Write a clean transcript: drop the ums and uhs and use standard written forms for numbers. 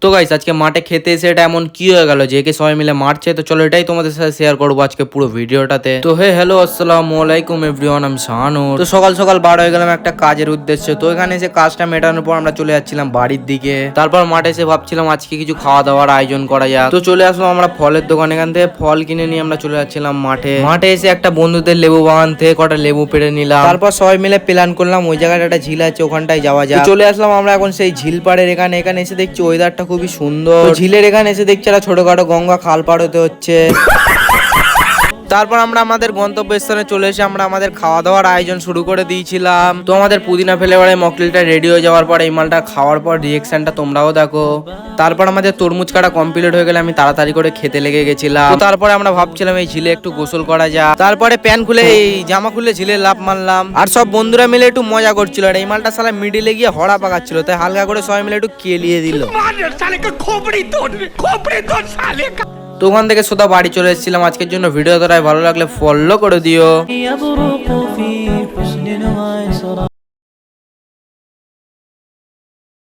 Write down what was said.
তো গাইস আজকে মাঠে খেতে এসে এটা এমন কি হয়ে গেল যে একে সবাই মিলে মারছে, তো চলো এটাই তোমাদের সাথে শেয়ার করবো আজকে পুরো ভিডিওটাতে। তো হ্যালো আসসালামু আলাইকুম এভরিওয়ান, আমি শাহানুর। তো সকাল সকাল বার হয়ে গেলাম একটা কাজের উদ্দেশ্যে। তো এখানে এসে কাজটা মেটানোর পর আমরা চলে যাচ্ছিলাম বাড়ির দিকে। তারপর মাঠে এসে ভাবছিলাম আজকে কিছু খাওয়া দাওয়ার আয়োজন করা যাক। তো চলে আসলাম আমরা ফলের দোকান, এখান থেকে ফল কিনে নিয়ে আমরা চলে যাচ্ছিলাম মাঠে। মাঠে এসে একটা বন্ধুদের লেবু বাগান থেকে কটা লেবু পেড়ে নিলাম। তারপর সবাই মিলে প্ল্যান করলাম ওই জায়গাটা একটা ঝিল আছে, ওখানটায় যাওয়া যায়। চলে আসলাম আমরা এখন সেই ঝিল পাড়ের এখানে। এখানে এসে দেখছি ওয়েদারটা খুবই সুন্দর। তো ঝিলের এখানে এসে দেখছি একটা ছোটখাটো গঙ্গা খাল পার হতে হচ্ছে। তারপর আমরা আমাদের গন্তব্যস্থানে চলে এসে আমরা আমাদের খাওয়া দাওয়ার আয়োজন শুরু করে দিয়েছিলাম। তো আমাদের পুদিনা ফ্লেভারের মকটেলটা রেডি হয়ে যাওয়ার পর এই মালটা খাওয়ার পর রিয়েকশনটা তোমরাও দেখো। তারপর আমাদের তরমুজ কাটা কমপ্লিট হয়ে গেলে আমি তাড়াতাড়ি করে খেতে লেগে গেছিলাম। তো তারপরে আমরা ভাবছিলাম এই ঝিলে একটু গোসল করা যায়। তারপরে প্যান্ট খুলে এই জামা খুলে ঝিলে লাফ মারলাম। আর সব বন্ধুরা মিলে একটু মজা করছিল। আর এই মালটা সালা মিডিলে গিয়ে হড়া পাকাচ্ছিল, তাই হালকা করে সবাই মিলে একটু কেলিয়ে দিল। তো ওখান থেকে সোজা বাড়ি চলে এসেছিলাম। আজকের জন্য ভিডিও দ্বারাই ভালো লাগলে ফলো করে দিও।